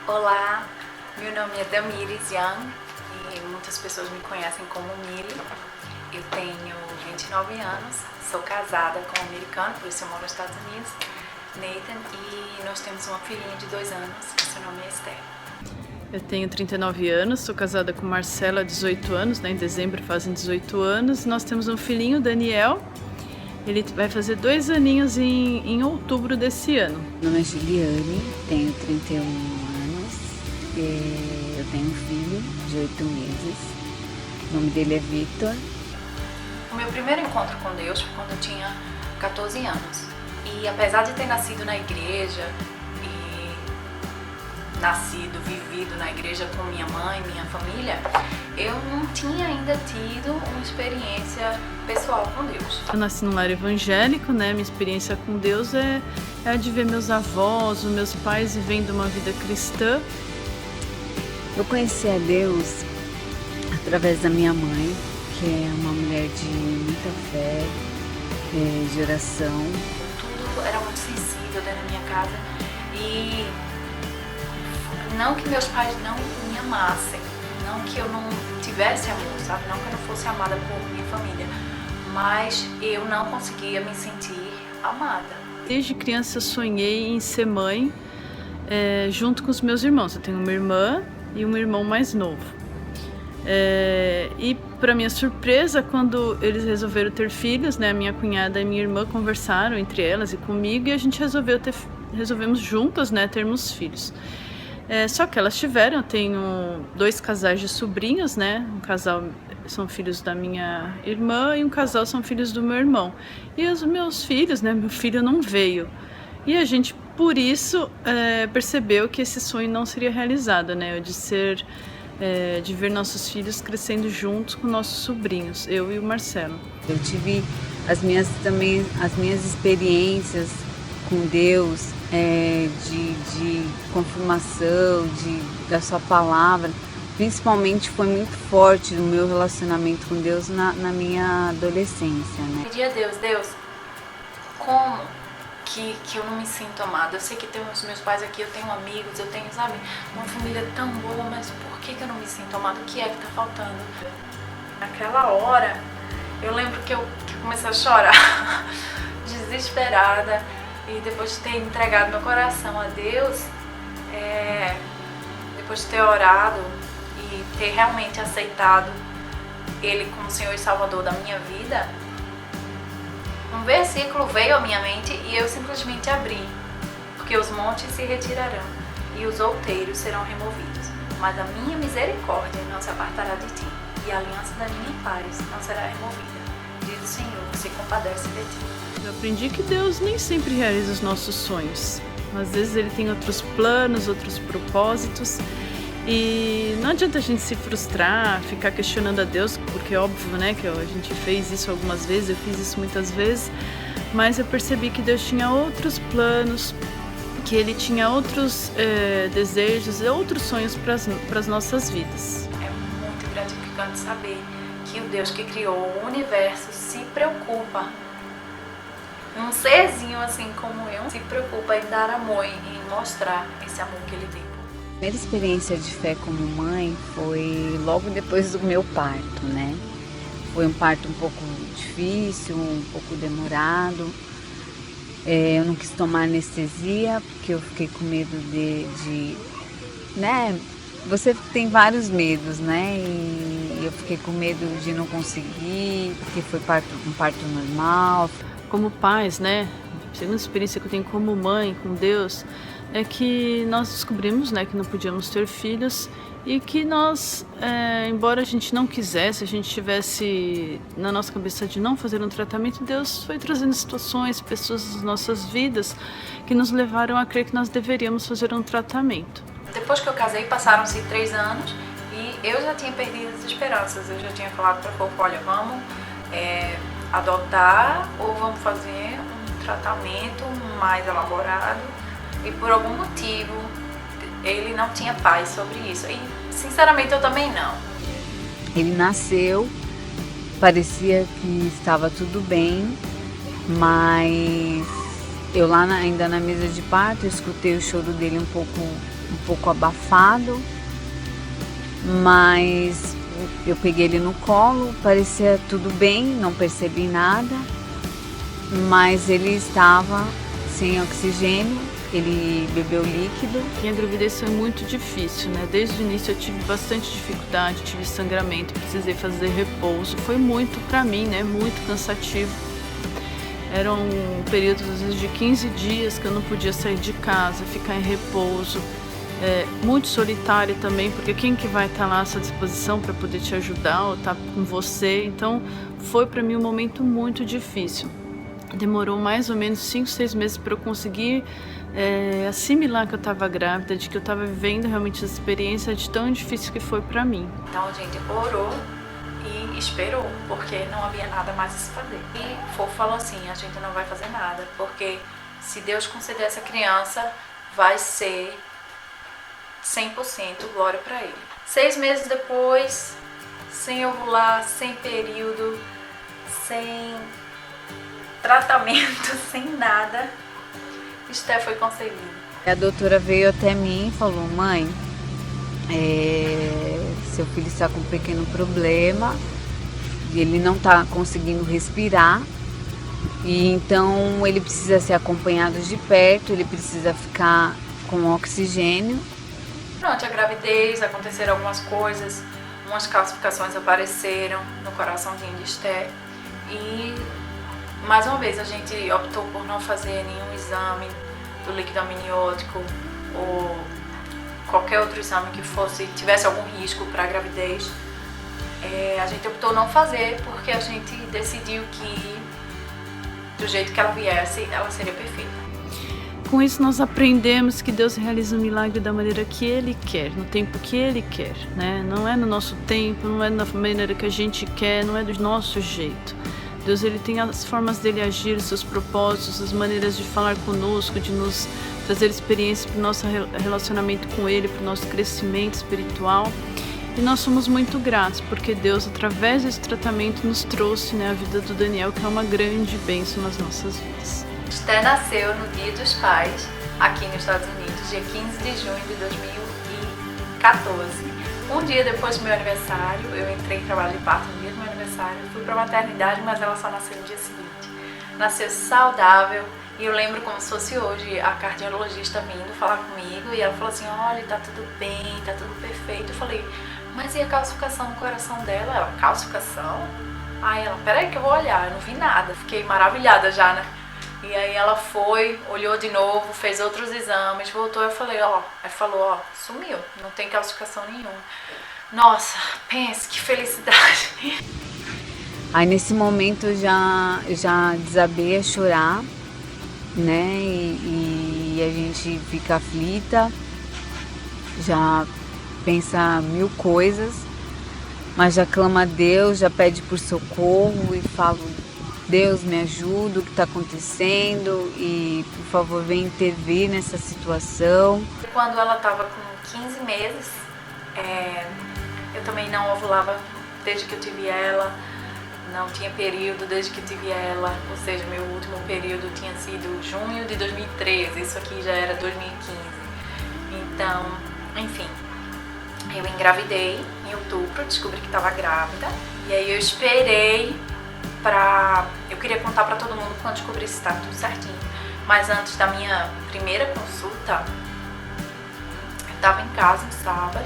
Olá, meu nome é Damires Young e muitas pessoas me conhecem como Mili. Eu tenho 29 anos, sou casada com um americano, por isso eu moro nos Estados Unidos, Nathan, e nós temos uma filhinha de 2 anos, que seu nome é Esther. Eu tenho 39 anos, sou casada com Marcela há 18 anos, em dezembro fazem 18 anos. Nós temos um filhinho, Daniel, ele vai fazer 2 aninhos em outubro desse ano. Meu nome é Juliane, tenho 31 anos, eu tenho um filho de 8 meses, o nome dele é Victor. O meu primeiro encontro com Deus foi quando eu tinha 14 anos. E apesar de ter nascido na igreja vivido na igreja com minha mãe, minha família, eu não tinha ainda tido uma experiência pessoal com Deus. Eu nasci num lar evangélico, né? Minha experiência com Deus é a de ver meus avós, os meus pais vivendo uma vida cristã. Eu conheci a Deus através da minha mãe, que é uma mulher de muita fé, de oração. Tudo era muito sensível dentro da minha casa e não que meus pais não me amassem, não que eu não tivesse amor, sabe? Não que eu não fosse amada por minha família, mas eu não conseguia me sentir amada. Desde criança eu sonhei em ser mãe junto com os meus irmãos. Eu tenho uma irmã e um irmão mais novo. E para minha surpresa, quando eles resolveram ter filhos, né, a minha cunhada e minha irmã conversaram entre elas e comigo e a gente resolvemos juntas, né, termos filhos. Só que elas tiveram, eu tenho 2 casais de sobrinhos, né? Um casal são filhos da minha irmã e um casal são filhos do meu irmão. E os meus filhos, né? Meu filho não veio. E a gente, por isso, percebeu que esse sonho não seria realizado, né? De ver nossos filhos crescendo juntos com nossos sobrinhos, eu e o Marcelo. Eu tive as minhas experiências com Deus, de confirmação, da sua palavra. Principalmente foi muito forte o meu relacionamento com Deus na minha adolescência, né? Pedi a Deus, como que eu não me sinto amada? Eu sei que tenho os meus pais aqui, eu tenho amigos, eu tenho, sabe, uma família tão boa, mas por que eu não me sinto amada? O que é que tá faltando? Naquela hora, eu lembro que eu comecei a chorar, desesperada. E depois de ter entregado meu coração a Deus, depois de ter orado e ter realmente aceitado Ele como Senhor e Salvador da minha vida, um versículo veio à minha mente e eu simplesmente abri. Porque os montes se retirarão e os outeiros serão removidos, mas a minha misericórdia não se apartará de ti, e a aliança da minha paz não será removida. Diz o Senhor, que se compadece de ti. Eu aprendi que Deus nem sempre realiza os nossos sonhos. Às vezes Ele tem outros planos, outros propósitos. E não adianta a gente se frustrar, ficar questionando a Deus, porque é óbvio, né, que a gente fez isso algumas vezes, eu fiz isso muitas vezes. Mas eu percebi que Deus tinha outros planos, que Ele tinha outros desejos e outros sonhos para as nossas vidas. É muito gratificante saber que o Deus que criou o universo se preocupa. Um serzinho assim como eu se preocupa em dar amor, em mostrar esse amor que Ele tem. A primeira experiência de fé como mãe foi logo depois do meu parto, né? Foi um parto um pouco difícil, um pouco demorado. Eu não quis tomar anestesia porque eu fiquei com medo né? Você tem vários medos, né? E eu fiquei com medo de não conseguir, porque foi um parto normal. Como pais, né, a segunda experiência que eu tenho como mãe com Deus é que nós descobrimos, né, que não podíamos ter filhos e que nós, embora a gente não quisesse, a gente tivesse na nossa cabeça de não fazer um tratamento, Deus foi trazendo situações, pessoas nas nossas vidas que nos levaram a crer que nós deveríamos fazer um tratamento. Depois que eu casei, passaram-se 3 anos e eu já tinha perdido as esperanças. Eu já tinha falado para o povo, olha, vamos adotar ou vamos fazer um tratamento mais elaborado, e por algum motivo ele não tinha paz sobre isso e sinceramente eu também não. Ele nasceu, parecia que estava tudo bem, mas Eu lá ainda na mesa de parto, eu escutei o choro dele um pouco abafado, mas eu peguei ele no colo, parecia tudo bem, não percebi nada, mas ele estava sem oxigênio, ele bebeu líquido. Minha gravidez foi muito difícil, né? Desde o início eu tive bastante dificuldade, tive sangramento, precisei fazer repouso. Foi muito pra mim, né? Muito cansativo. Eram períodos às vezes de 15 dias que eu não podia sair de casa, ficar em repouso. Muito solitário também, porque quem que vai estar lá à sua disposição para poder te ajudar ou estar com você? Então foi para mim um momento muito difícil. Demorou mais ou menos 5, 6 meses para eu conseguir assimilar que eu estava grávida, de que eu estava vivendo realmente essa experiência de tão difícil que foi para mim. Então a gente orou e esperou, porque não havia nada mais a se fazer. E o Fofo falou assim, a gente não vai fazer nada, porque se Deus conceder essa criança, vai ser 100% glória para Ele. 6 meses depois, sem ovular, sem período, sem tratamento, sem nada, Esté foi concebida. A doutora veio até mim e falou: mãe, seu filho está com um pequeno problema, ele não está conseguindo respirar, e então ele precisa ser acompanhado de perto, ele precisa ficar com oxigênio. Durante a gravidez aconteceram algumas coisas, umas calcificações apareceram no coraçãozinho de Esté e mais uma vez a gente optou por não fazer nenhum exame do líquido amniótico ou qualquer outro exame que tivesse algum risco para a gravidez. A gente optou não fazer porque a gente decidiu que do jeito que ela viesse, ela seria perfeita. Com isso nós aprendemos que Deus realiza o milagre da maneira que Ele quer, no tempo que Ele quer, né? Não é no nosso tempo, não é da maneira que a gente quer, não é do nosso jeito. Deus, Ele tem as formas dele agir, os seus propósitos, as maneiras de falar conosco, de nos trazer experiências para o nosso relacionamento com Ele, para o nosso crescimento espiritual. E nós somos muito gratos, porque Deus, através desse tratamento, nos trouxe, né, a vida do Daniel, que é uma grande bênção nas nossas vidas. Esté nasceu no Dia dos Pais, aqui nos Estados Unidos, dia 15 de junho de 2014. Um dia depois do meu aniversário, eu entrei em trabalho de parto no dia do meu aniversário, fui para a maternidade, mas ela só nasceu no dia seguinte. Nasceu saudável e eu lembro como se fosse hoje a cardiologista vindo falar comigo e ela falou assim: olha, tá tudo bem, tá tudo perfeito. Eu falei: mas e a calcificação no coração dela? Ela: calcificação? Aí ela: peraí que eu vou olhar, eu não vi nada. Fiquei maravilhada já, né? E aí ela foi, olhou de novo, fez outros exames, voltou, eu falei, aí falou, sumiu, não tem calcificação nenhuma. Nossa, pense que felicidade. Aí nesse momento eu já desabei a chorar, né, e a gente fica aflita, já pensa mil coisas, mas já clama a Deus, já pede por socorro e falo: Deus, me ajuda, o que está acontecendo e, por favor, vem intervir nessa situação. Quando ela estava com 15 meses, eu também não ovulava desde que eu tive ela, não tinha período desde que eu tive ela, ou seja, meu último período tinha sido junho de 2013, isso aqui já era 2015. Então, enfim, eu engravidei em outubro, descobri que estava grávida, e aí eu esperei eu queria contar pra todo mundo quando descobri se estava tudo certinho. Mas antes da minha primeira consulta, eu tava em casa no sábado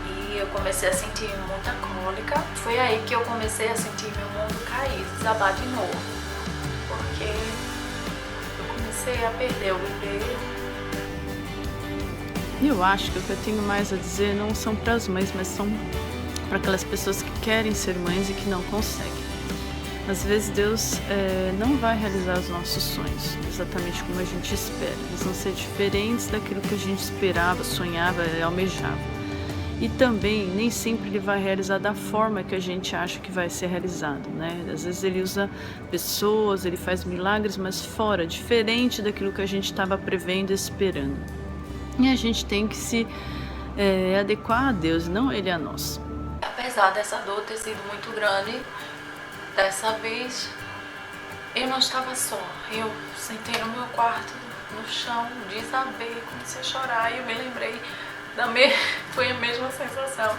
e eu comecei a sentir muita cólica. Foi aí que eu comecei a sentir meu mundo cair, desabar de novo, porque eu comecei a perder o bebê. Eu acho que o que eu tenho mais a dizer não são para as mães, mas são para aquelas pessoas que querem ser mães e que não conseguem. Às vezes Deus não vai realizar os nossos sonhos exatamente como a gente espera. Eles vão ser diferentes daquilo que a gente esperava, sonhava, almejava. E também nem sempre Ele vai realizar da forma que a gente acha que vai ser realizado, né? Às vezes Ele usa pessoas, Ele faz milagres, mas fora, diferente daquilo que a gente estava prevendo e esperando. E a gente tem que se adequar a Deus, não Ele a nós. Apesar dessa dor ter sido muito grande, dessa vez Eu não estava só. Eu sentei no meu quarto, no chão, desabei, comecei a chorar e eu me lembrei foi a mesma sensação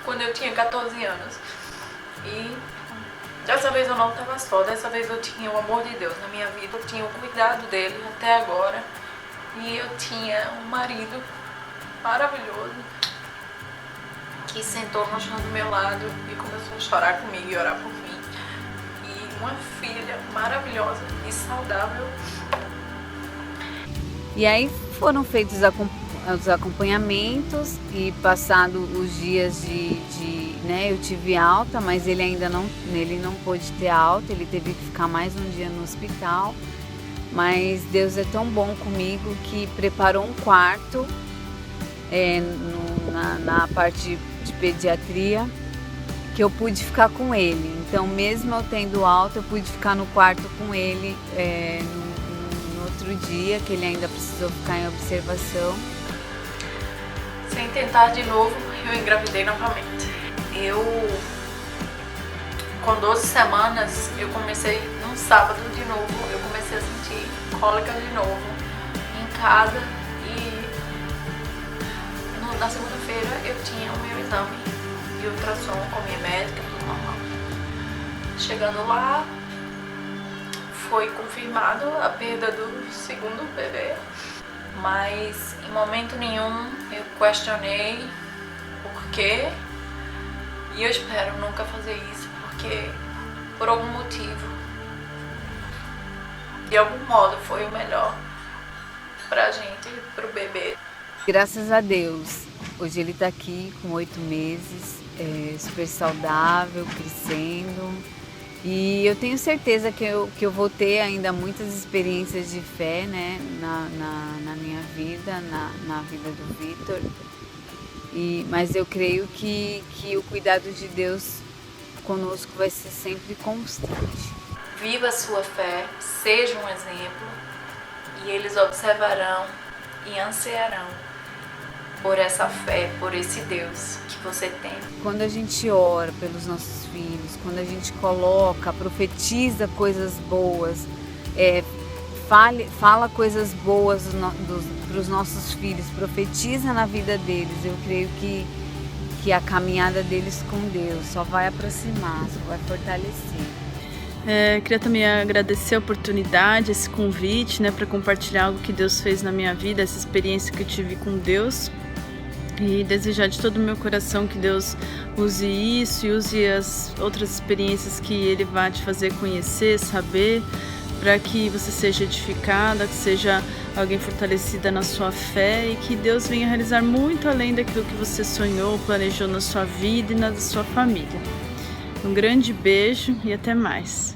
quando eu tinha 14 anos. E dessa vez eu não estava só, dessa vez eu tinha o amor de Deus na minha vida, eu tinha o cuidado dele até agora e eu tinha um marido maravilhoso que sentou no chão do meu lado e começou a chorar comigo e orar por mim. E uma filha maravilhosa e saudável. E aí foram feitos os acompanhamentos e passado os dias né, eu tive alta, mas ele não pôde ter alta, ele teve que ficar mais um dia no hospital. Mas Deus é tão bom comigo que preparou um quarto na parte de pediatria que eu pude ficar com ele. Então, mesmo eu tendo alta, eu pude ficar no quarto com ele no outro dia, que ele ainda precisou ficar em observação. Sem tentar de novo, eu engravidei novamente. Com 12 semanas, eu comecei num sábado de novo, eu comecei a sentir cólica de novo em casa e na segunda-feira eu tinha o meu exame de ultrassom com a minha médica, tudo normal. Chegando lá, foi confirmado a perda do segundo bebê, mas em momento nenhum eu questionei por quê, e eu espero nunca fazer isso, porque por algum motivo, de algum modo, foi o melhor pra gente, pro bebê. Graças a Deus, hoje ele tá aqui com 8 meses, super saudável, crescendo. E eu tenho certeza que eu vou ter ainda muitas experiências de fé, né, na minha vida, na vida do Vitor. Mas eu creio que o cuidado de Deus conosco vai ser sempre constante. Viva a sua fé, seja um exemplo, e eles observarão e ansiarão por essa fé, por esse Deus que você tem. Quando a gente ora pelos nossos filhos, quando a gente profetiza coisas boas, fala coisas boas para os nossos filhos, profetiza na vida deles, eu creio que a caminhada deles com Deus só vai aproximar, só vai fortalecer. Queria também agradecer a oportunidade, esse convite, né, para compartilhar algo que Deus fez na minha vida, essa experiência que eu tive com Deus, e desejar de todo o meu coração que Deus use isso e use as outras experiências que Ele vai te fazer conhecer, saber, para que você seja edificada, que seja alguém fortalecida na sua fé e que Deus venha realizar muito além daquilo que você sonhou, planejou na sua vida e na sua família. Um grande beijo e até mais.